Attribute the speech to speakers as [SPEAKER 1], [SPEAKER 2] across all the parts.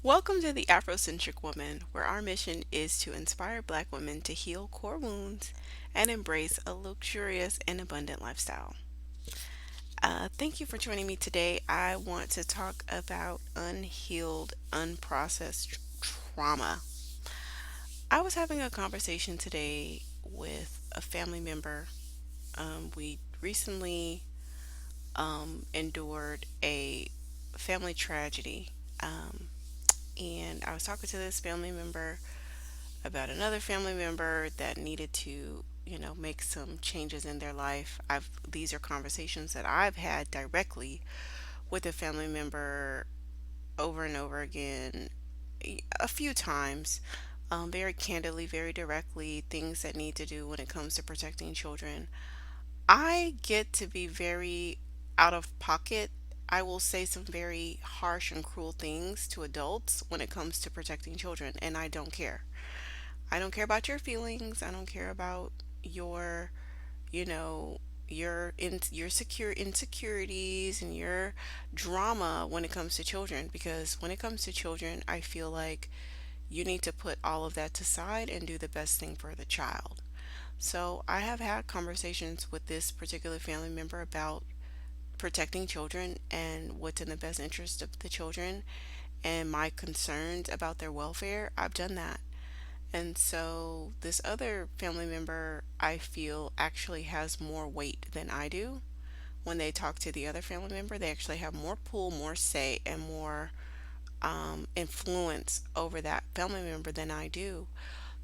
[SPEAKER 1] Welcome to the Afrocentric Woman, where our mission is to inspire Black women to heal core wounds and embrace a luxurious and abundant lifestyle. Thank you for joining me today. I want to talk about unhealed, unprocessed trauma. I was having a conversation today with a family member. We recently endured a family tragedy. Um, and I was talking to this family member about another family member that needed to, make some changes in their life. These are conversations that I've had directly with a family member over and over again, a few times, very candidly, very directly, things that need to do when it comes to protecting children. I get to be very out of pocket. I will say some very harsh and cruel things to adults when it comes to protecting children, and I don't care. I don't care about your feelings. I don't care about your, you know, your secure insecurities and your drama when it comes to children, because when it comes to children, I feel like you need to put all of that to side and do the best thing for the child. So, I have had conversations with this particular family member about protecting children and what's in the best interest of the children and my concerns about their welfare. I've done that. And so this other family member, I feel, actually has more weight than I do. When they talk to the other family member, they actually have more pull, more say, and more influence over that family member than I do.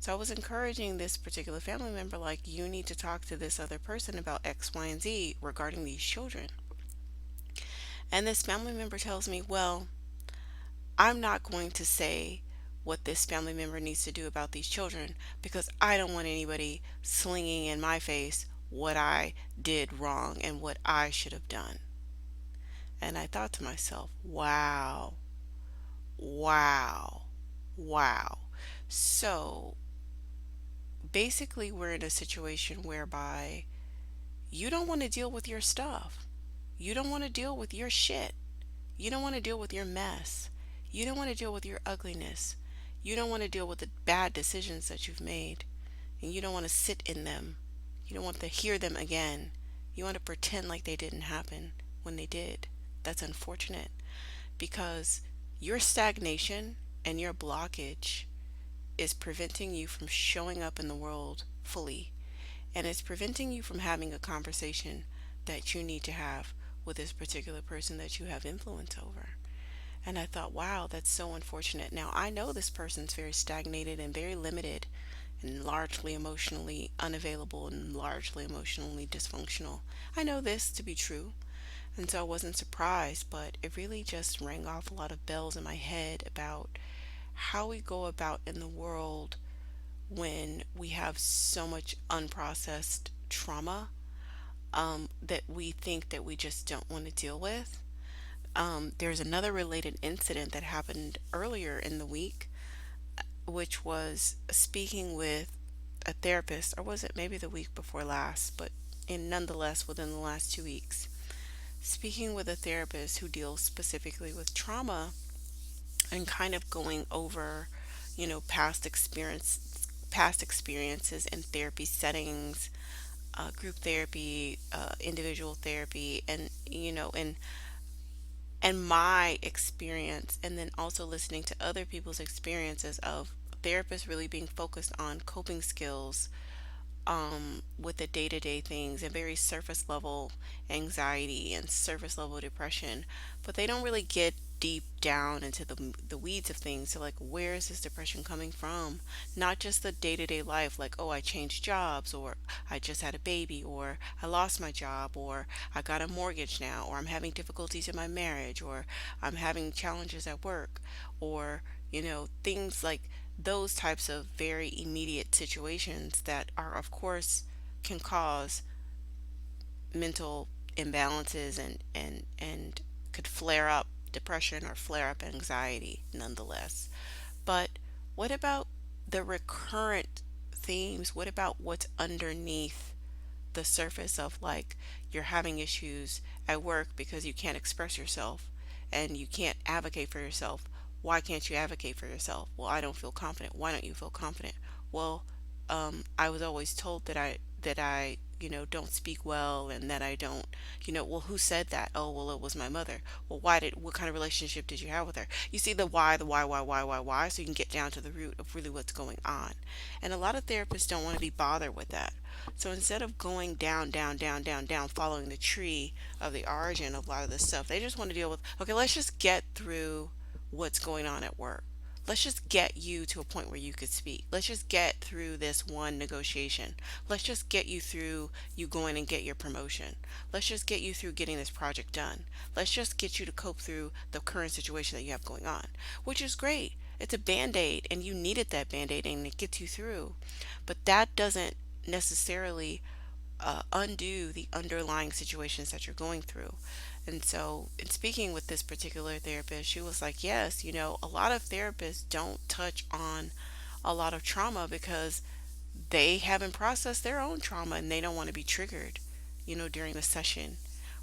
[SPEAKER 1] So I was encouraging this particular family member, like, you need to talk to this other person about X, Y, and Z regarding these children. And this family member tells me, well, I'm not going to say what this family member needs to do about these children because I don't want anybody slinging in my face what I did wrong and what I should have done. And I thought to myself, wow, wow, wow. So basically, we're in a situation whereby you don't want to deal with your stuff. You don't want to deal with your shit. You don't want to deal with your mess. You don't want to deal with your ugliness. You don't want to deal with the bad decisions that you've made. And you don't want to sit in them. You don't want to hear them again. You want to pretend like they didn't happen when they did. That's unfortunate because your stagnation and your blockage is preventing you from showing up in the world fully. And it's preventing you from having a conversation that you need to have with this particular person that you have influence over. And I thought, wow, that's so unfortunate. Now, I know this person's very stagnated and very limited and largely emotionally unavailable and largely emotionally dysfunctional. I know this to be true. And so I wasn't surprised, but it really just rang off a lot of bells in my head about how we go about in the world when we have so much unprocessed trauma that we think that we just don't want to deal with. There's another related incident that happened earlier in the week, which was speaking with a therapist, or was it maybe the week before last, but nonetheless within the last 2 weeks, speaking with a therapist who deals specifically with trauma and kind of going over, past experiences in therapy settings, group therapy, individual therapy, and my experience, and then also listening to other people's experiences of therapists really being focused on coping skills with the day-to-day things and very surface level anxiety and surface level depression, but they don't really get deep down into the weeds of things. So, like, where is this depression coming from? Not just the day-to-day life, like, oh, I changed jobs, or I just had a baby, or I lost my job, or I got a mortgage now, or I'm having difficulties in my marriage, or I'm having challenges at work, or things like those types of very immediate situations that are, of course, can cause mental imbalances and could flare up depression or flare up anxiety nonetheless. But what about the recurrent themes? What about what's underneath the surface of, like, you're having issues at work because you can't express yourself and you can't advocate for yourself? Why can't you advocate for yourself? Well, I don't feel confident. Why don't you feel confident? Well, I was always told that I don't speak well, and that I don't, well, who said that? Oh, well, it was my mother. Well, what kind of relationship did you have with her? You see the why, so you can get down to the root of really what's going on. And a lot of therapists don't want to be bothered with that. So instead of going down, down, down, down, down, following the tree of the origin of a lot of this stuff, they just want to deal with, okay, let's just get through what's going on at work. Let's just get you to a point where you could speak. Let's just get through this one negotiation. Let's just get you through you going and get your promotion. Let's just get you through getting this project done. Let's just get you to cope through the current situation that you have going on, which is great. It's a band-aid, and you needed that band-aid, and it gets you through. But that doesn't necessarily undo the underlying situations that you're going through. And so, in speaking with this particular therapist, she was like, yes, a lot of therapists don't touch on a lot of trauma because they haven't processed their own trauma, and they don't want to be triggered, during the session,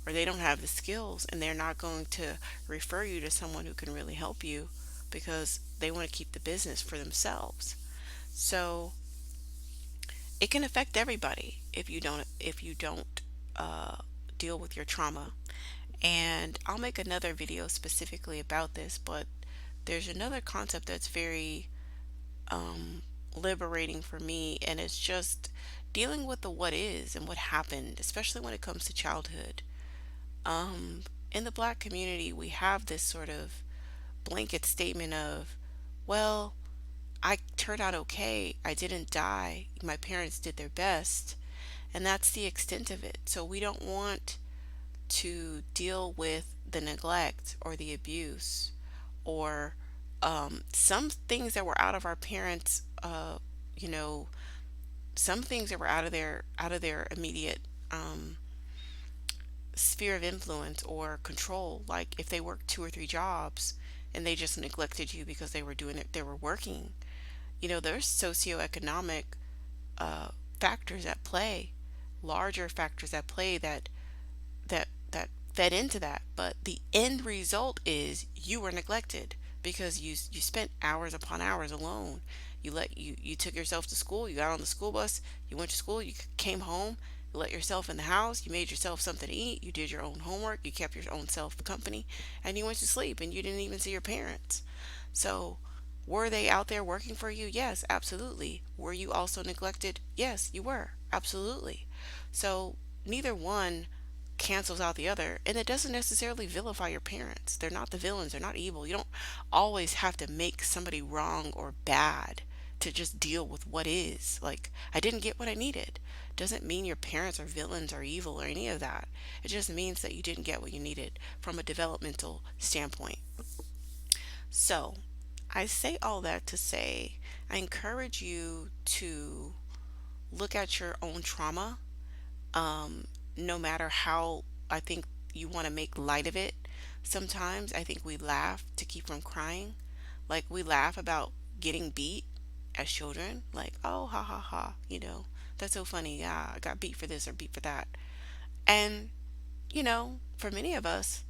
[SPEAKER 1] or they don't have the skills, and they're not going to refer you to someone who can really help you because they want to keep the business for themselves. So, it can affect everybody if you don't uh, deal with your trauma. And I'll make another video specifically about this, but there's another concept that's very um, liberating for me, and it's just dealing with the what is and what happened, especially when it comes to childhood. um, in the Black community, we have this sort of blanket statement of, well, I turned out okay. I didn't die. My parents did their best. And that's the extent of it. So we don't want to deal with the neglect or the abuse, or some things that were out of our parents, you know, some things that were out of their immediate sphere of influence or control. Like if they worked two or three jobs and they just neglected you because they were working. There's socioeconomic uh, factors at play, larger factors at play that fed into that. But the end result is you were neglected because you spent hours upon hours alone. You took yourself to school, you got on the school bus, you went to school, you came home, you let yourself in the house, you made yourself something to eat, you did your own homework, you kept your own self company, and you went to sleep, and you didn't even see your parents. So, were they out there working for you? Yes, absolutely. Were you also neglected? Yes, you were. Absolutely. So, neither one cancels out the other, and it doesn't necessarily vilify your parents. They're not the villains, they're not evil. You don't always have to make somebody wrong or bad to just deal with what is. Like, I didn't get what I needed. Doesn't mean your parents are villains or evil or any of that. It just means that you didn't get what you needed from a developmental standpoint. So, I say all that to say I encourage you to look at your own trauma, um, no matter how I think you want to make light of it. Sometimes I think we laugh to keep from crying. Like we laugh about getting beat as children, like, oh, ha ha ha, that's so funny. Yeah, I got beat for this or beat for that. And, for many of us,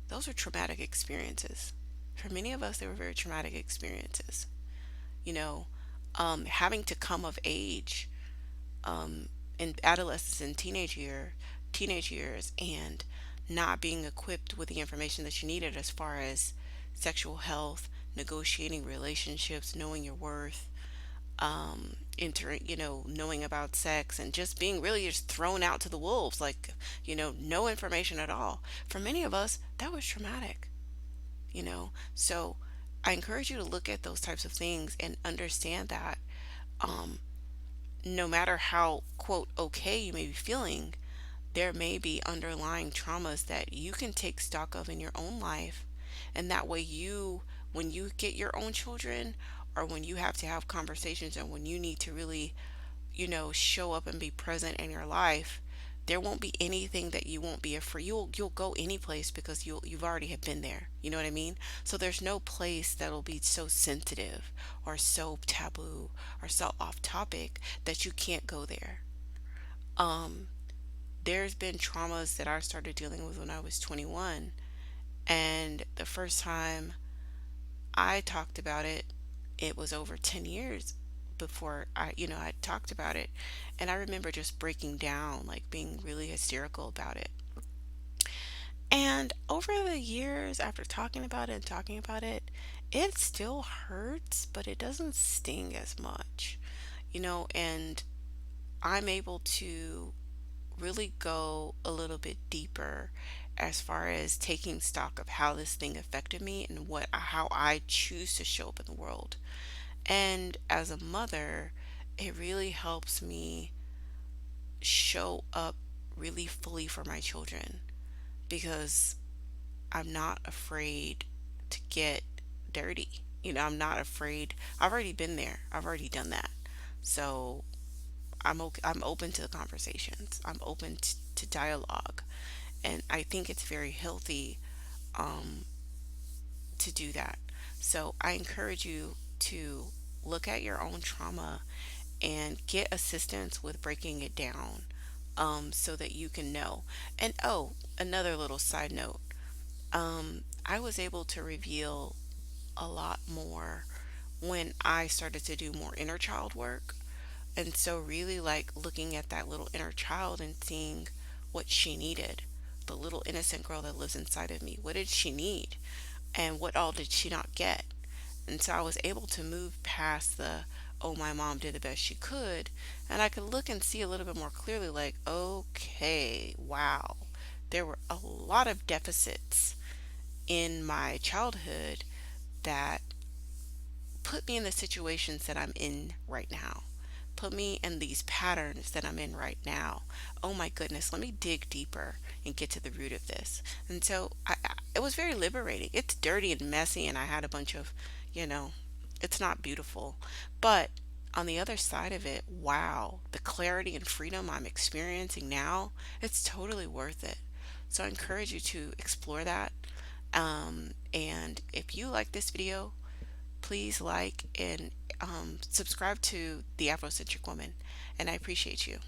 [SPEAKER 1] those are traumatic experiences. For many of us, they were very traumatic experiences. You know, Having to come of age um, in adolescence and teenage years, and not being equipped with the information that you needed as far as sexual health, negotiating relationships, knowing your worth, entering, knowing about sex, and just being really just thrown out to the wolves, like, no information at all. For many of us, that was traumatic. So I encourage you to look at those types of things and understand that um, no matter how, quote, okay you may be feeling, there may be underlying traumas that you can take stock of in your own life. And that way, when you get your own children, or when you have to have conversations, and when you need to really, show up and be present in your life, there won't be anything that you won't be afraid. You'll go any place because you've already have been there. You know what I mean? So there's no place that'll be so sensitive or so taboo or so off topic that you can't go there. Um, there's been traumas that I started dealing with when I was 21, and the first time I talked about it. It was over 10 years before I talked about it. And I remember just breaking down, like being really hysterical about it. And over the years, after talking about it and talking about it, it still hurts, but it doesn't sting as much, and I'm able to really go a little bit deeper as far as taking stock of how this thing affected me and how I choose to show up in the world. And as a mother, it really helps me show up really fully for my children because I'm not afraid to get dirty. I'm not afraid. I've already been there. I've already done that. So I'm okay, I'm open to the conversations. I'm open to dialogue, and I think it's very healthy um, to do that. So I encourage you to look at your own trauma and get assistance with breaking it down, so that you can know. And oh, another little side note, I was able to reveal a lot more when I started to do more inner child work. And so, really, like looking at that little inner child and seeing what she needed, the little innocent girl that lives inside of me, what did she need? And what all did she not get? And so I was able to move past the, oh, my mom did the best she could. And I could look and see a little bit more clearly, like, okay, wow, there were a lot of deficits in my childhood that put me in the situations that I'm in right now. Put me in these patterns that I'm in right now. Oh my goodness, let me dig deeper and get to the root of this. And so it was very liberating. It's dirty and messy, and I had a bunch of, you know, it's not beautiful. But on the other side of it, wow, the clarity and freedom I'm experiencing now, it's totally worth it. So I encourage you to explore that. And if you like this video, please like and subscribe to the Afrocentric Woman. And I appreciate you.